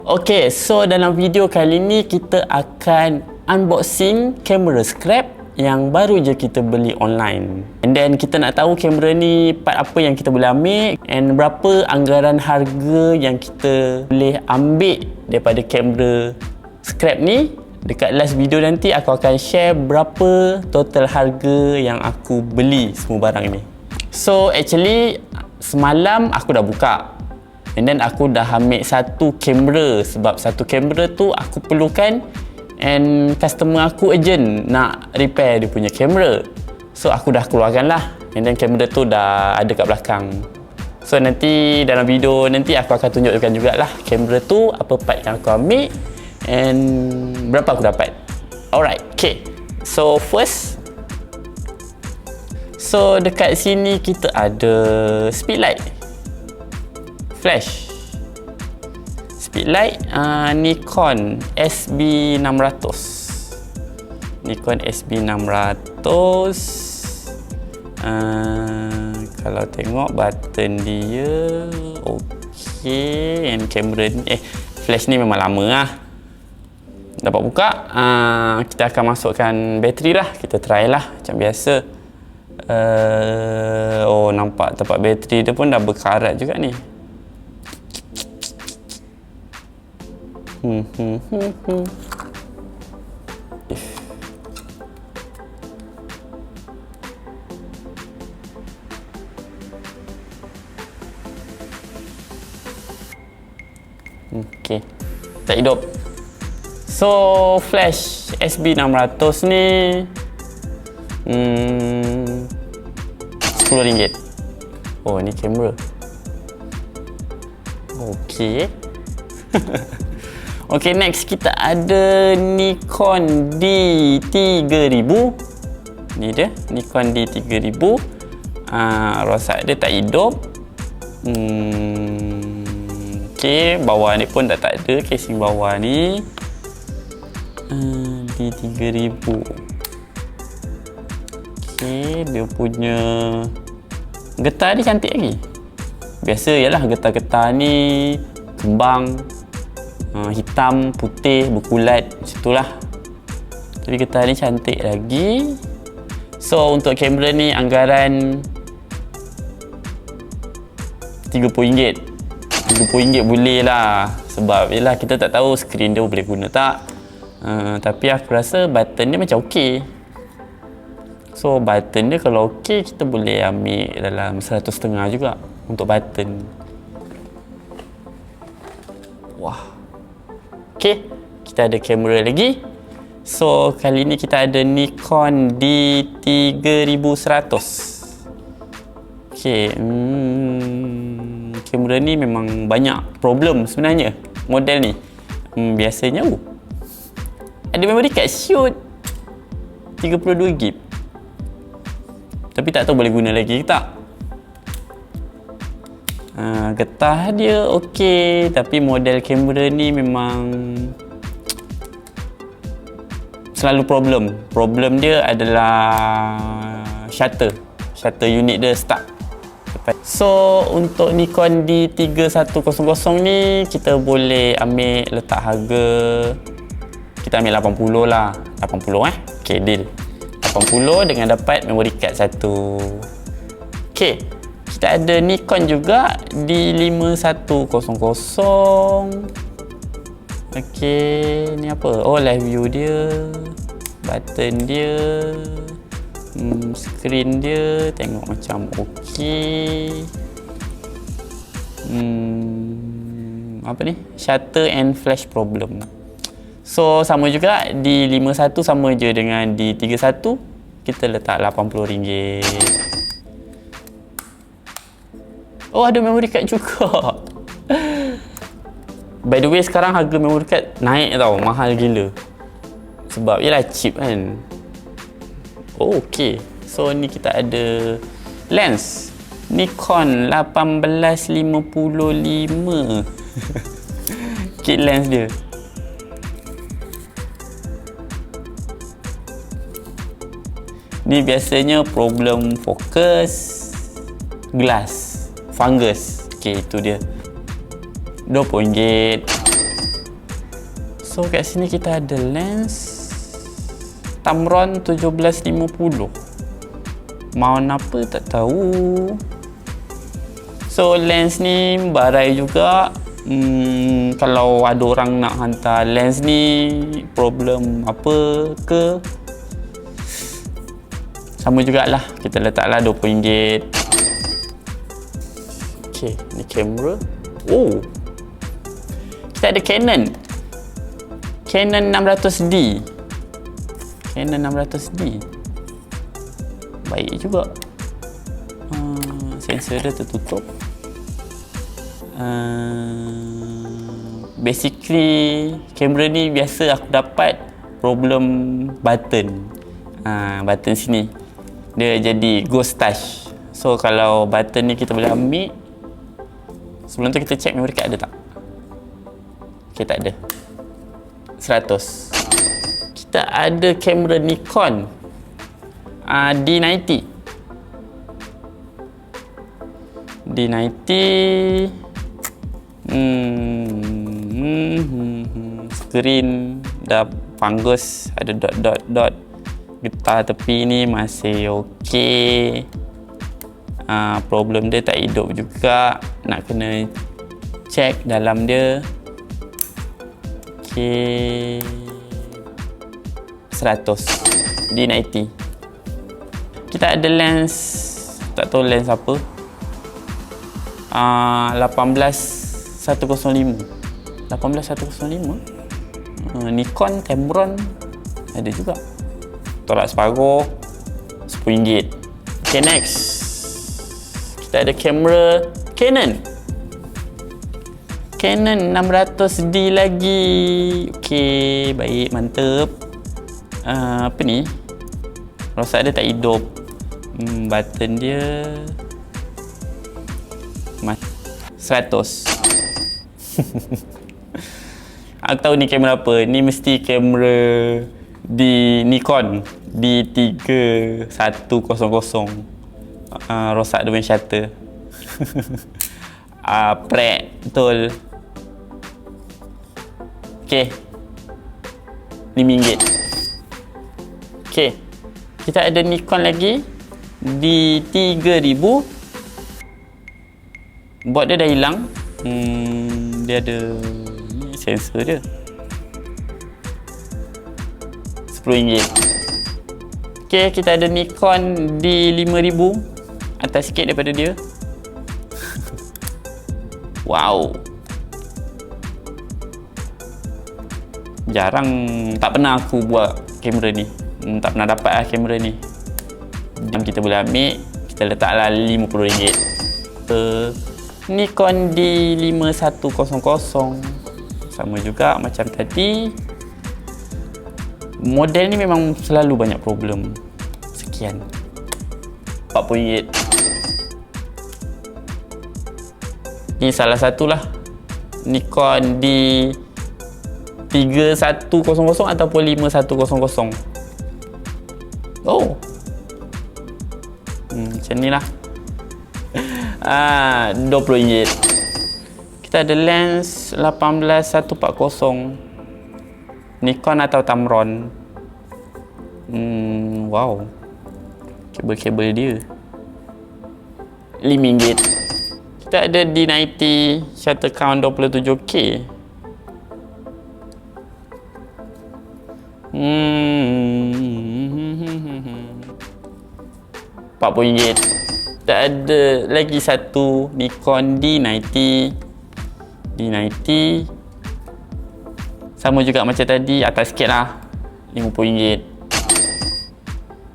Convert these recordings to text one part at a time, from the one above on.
Okay, so dalam video kali ni kita akan unboxing kamera scrap yang baru je kita beli online. And then kita nak tahu kamera ni part apa yang kita boleh ambil and berapa anggaran harga yang kita boleh ambil daripada kamera scrap ni. Dekat last video nanti aku akan share berapa total harga yang aku beli semua barang ni. So actually semalam aku dah buka. And then aku dah ambil satu kamera sebab satu kamera tu aku perlukan and customer aku urgent nak repair dia punya kamera. So aku dah keluarkan lah. And then kamera tu dah ada kat belakang. So nanti dalam video nanti aku akan tunjukkan jugalah kamera tu apa part yang aku ambil and berapa aku dapat. Alright, okay. So first, so dekat sini kita ada speedlight, flash, speedlight Nikon SB600. Nikon SB600. Kalau tengok button dia okey, and kamera ni flash ni memang lama lah. Dapat buka, kita akan masukkan bateri lah. Kita try lah macam biasa. Oh, nampak tempat bateri dia pun dah berkarat juga ni. Okay, tak hidup. So flash SB600 ni RM10. Oh, ni kamera. Okay. Okay, next kita ada Nikon D3000. Ni dia, Nikon D3000. Rosak dia tak hidup. Okay, bawah ni pun dah tak ada casing bawah ni. D3000. Okay, dia punya getah ni cantik lagi. Biasa ialah getah-getah ni kembang, hitam, putih, berkulat macam itulah. Tapi getah ni cantik lagi. So untuk kamera ni anggaran RM30. RM30 boleh lah. Sebab yelah kita tak tahu skrin dia boleh guna tak. Tapi aku rasa button dia macam okey. So button dia kalau okey kita boleh ambil dalam 150 juga untuk button. Wah. Okay, kita ada kamera lagi. So kali ni kita ada Nikon D3100. Okay, kamera ni memang banyak problem sebenarnya model ni. Biasanya ada memory card shoot 32GB. Tapi tak tahu boleh guna lagi ke tak. Getah dia okey, tapi model kamera ni memang selalu problem. Problem dia adalah shutter unit dia stuck. So untuk Nikon D3100 ni kita boleh ambil letak harga, kita ambil 80 lah. 80 okay, deal 80 dengan dapat memory card satu. Okay, kita ada Nikon juga D5100. Okay, ni apa? Oh, live view dia, button dia, screen dia tengok macam okey. Apa ni? Shutter and flash problem. So sama juga D51 sama je dengan D31. Kita letak RM80. Oh, ada memory card juga. By the way, sekarang harga memory card naik tau, mahal gila. Sebab ialah cheap kan. Oh, okey. So ni kita ada lens Nikon 1855. Kit lens dia. Ni biasanya problem fokus, glass, fungus. Okey, itu dia. RM20. So kat sini kita ada lens Tamron 1750. Mount apa tak tahu. So lens ni barai juga. Kalau ada orang nak hantar lens ni, problem apa ke, sama jugalah, kita letaklah RM20. Okay, ni kamera. Oh, kita ada Canon 600D. Canon 600D baik juga. Sensor dia tertutup. Basically kamera ni biasa aku dapat problem button. Button sini dia jadi ghost touch. So kalau button ni kita boleh ambil, sebelum tu kita check memory card ada tak. Okay, tak ada. 100. Kita ada kamera Nikon D90. Screen dah fungus, ada dot. Getah tepi ni masih okey. Problem dia tak hidup juga, nak kena check dalam dia. Okey, 100 D90. Kita ada lens, tak tahu lens apa, 18105. Nikon Tamron ada juga. Tolak separuh, RM10. Okay, next kita ada kamera Canon 600D lagi. Okay, baik, mantap. Apa ni, rosak dia tak hidup. Button dia 100. Aku tahu ni kamera apa. Ni mesti kamera di Nikon D3100. Rosak dia punya shutter. Prek betul. Okay, RM5. Okay, kita ada Nikon lagi D3000. Bot dia dah hilang. Dia ada ni sensor dia. RM10. Okay, kita ada Nikon D5000. Atas sikit daripada dia. Wow, jarang, tak pernah aku buat kamera ni. Tak pernah dapat lah kamera ni. Yang kita boleh ambil, kita letaklah RM50. Nikon D5100. Sama juga macam tadi. Model ni memang selalu banyak problem. Sekian, RM40. Ni salah satulah Nikon D3100 ataupun 5100. Oh, macam ni lah. RM20. Kita ada lens 18140 Nikon atau Tamron. Wow, kabel-kabel dia RM5. Kita ada D90 shutter count 27K. RM40. Kita ada lagi satu Nikon D90. Sama juga macam tadi, atas sikit lah, RM50.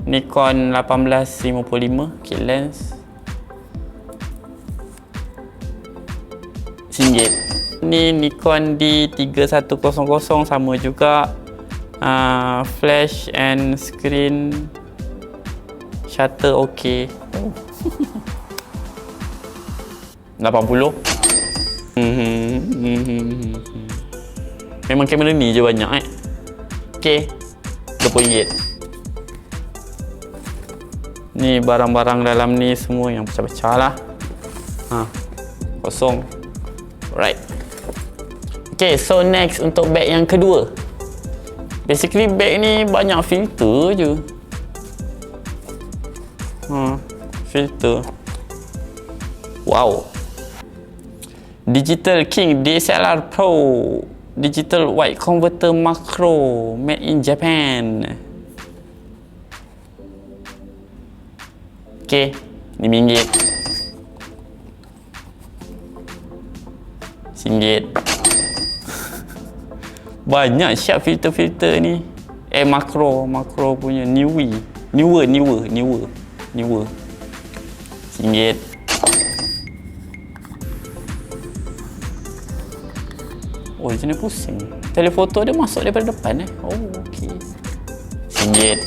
Nikon 1855 kit lens RM1. Ni Nikon D3100, sama juga. Flash and screen shutter okey. 80. Memang kamera ni je banyak okey, RM20. Ni barang-barang dalam ni semua yang pecah-pecah lah. Kosong. Alright. Okay, so next untuk bag yang kedua. Basically bag ni banyak filter je. Filter. Wow. Digital King DSLR Pro Digital White Converter Macro made in Japan. Okay, RM5. RM1. Banyak siap filter-filter ni. Makro punya newer. RM1. Oh, jenis pusing. Telefoto dia masuk daripada depan Oh, okey. RM1.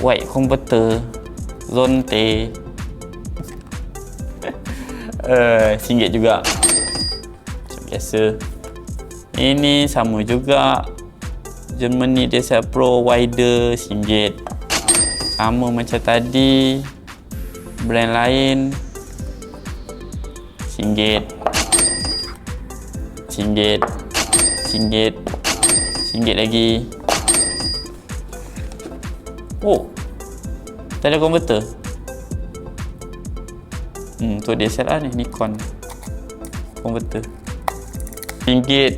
White converter Zonte. RM1 juga. Macam biasa. Ini sama juga. Germany DSLR Pro wider RM1. Sama macam tadi. Brand lain RM1. RM1 lagi. Oh, teleconverter. Tu DSLR ni, Nikon converter. RM1,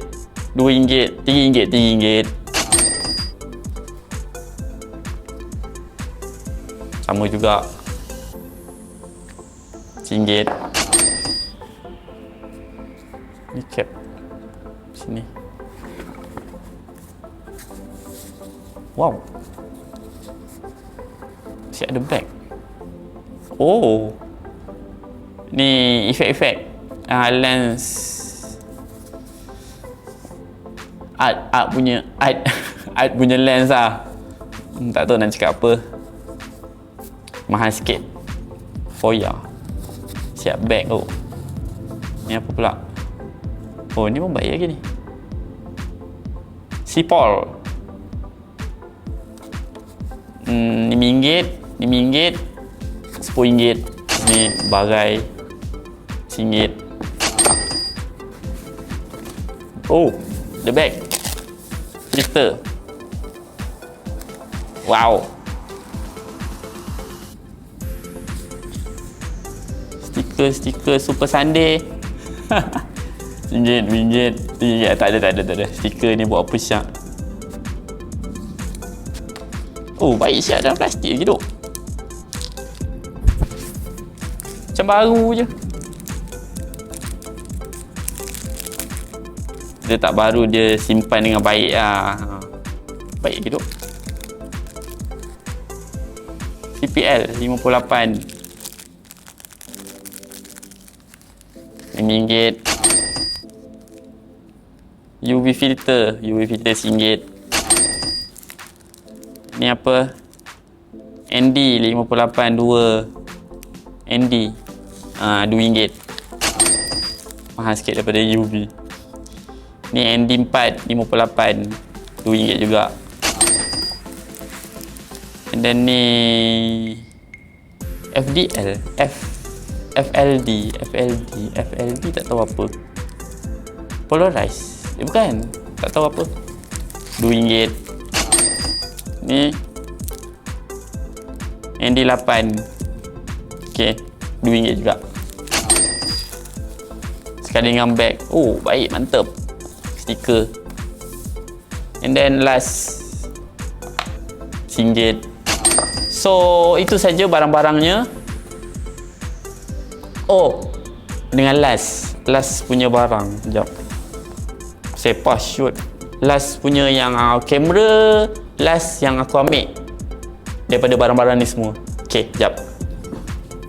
RM2, RM3. Sama juga. RM1. Ni cap sini. Wow, masih ada bag. Oh, ni efek-efek lens art punya lens lah. Tak tahu nak cakap apa. Mahal sikit. Foya. Siap bag tu. Ni apa pula? Oh, ni pun baik lagi ni. Sipol. RM5, RM10. Ni bagai RM1. Oh, the bag. Filter. Wow. Stiker Super Sunday. RM1. Tak ada. Stiker ni buat apa syak? Oh, baik syak dalam plastik lagi duk. Macam baru je. Dia tak baru, dia simpan dengan baik lah. Baik lagi duk. CPL 58. RM1. UV filter RM1. Ni apa? ND 58 2. ND RM2. Mahal sikit daripada UV. Ni ND 4 58 RM2 juga. And then ni FDL FLD tak tahu apa. Polarize bukan, tak tahu apa. RM2. Ni ND8. Okay, RM2 juga. Sekali dengan bag. Oh, baik, mantap. Stiker. And then last RM1. So, itu saja barang-barangnya. Oh, dengan last punya barang. Sekejap. Saya pas shoot. Last punya yang kamera. Last yang aku ambil daripada barang-barang ni semua. Okay, sekejap.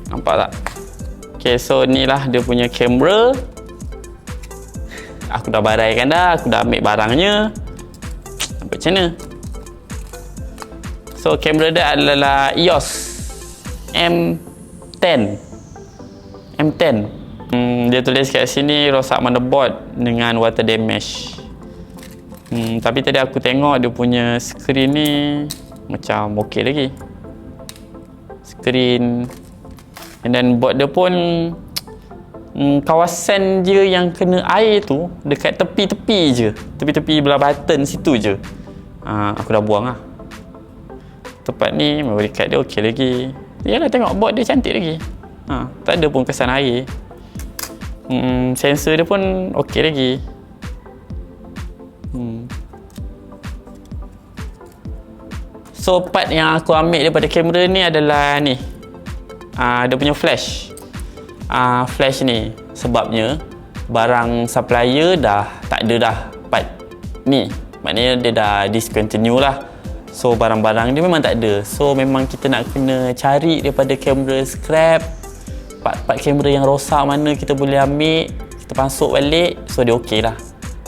Nampak tak? Okay, so inilah dia punya kamera. Aku dah baraikan dah. Aku dah ambil barangnya. Nampak macam mana? So, kamera dia adalah EOS M10. Dia tulis kat sini rosak motherboard dengan water damage. Tapi tadi aku tengok dia punya skrin ni macam okey lagi. Skrin. And then board dia pun kawasan dia yang kena air tu dekat tepi-tepi je, tepi-tepi belah button situ je. Aku dah buang lah. Tempat ni memory card dia okey lagi. Yalah, tengok board dia cantik lagi. Tak ada pun kesan air. Sensor dia pun okey lagi. So part yang aku ambil daripada kamera ni adalah ni, dia punya flash. Flash ni sebabnya barang supplier dah tak ada dah part ni, maknanya dia dah discontinue lah. So barang-barang dia memang tak ada. So memang kita nak kena cari daripada kamera scrap, part-part kamera yang rosak mana kita boleh ambil, kita pasuk balik. So dia okey lah.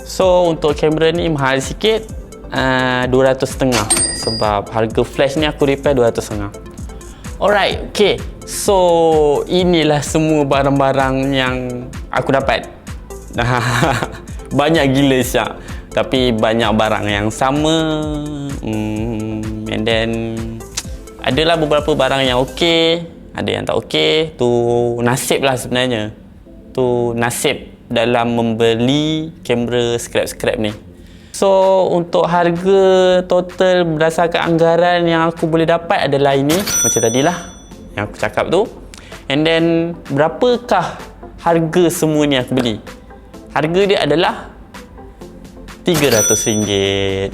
So untuk kamera ni mahal sikit, 200.5, sebab harga flash ni aku repair 200.5. Alright, okay. So inilah semua barang-barang yang aku dapat. Banyak gila syak, tapi banyak barang yang sama. And then adalah beberapa barang yang okey, ada yang tak okey. Tu nasib lah sebenarnya. Tu nasib dalam membeli kamera scrap-scrap ni. So untuk harga total berdasarkan anggaran yang aku boleh dapat adalah ini, macam tadilah yang aku cakap tu. And then berapakah harga semua ni aku beli? Harga dia adalah RM300.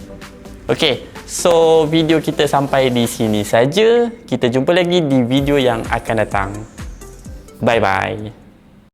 Okay, so video kita sampai di sini saja. Kita jumpa lagi di video yang akan datang. Bye bye.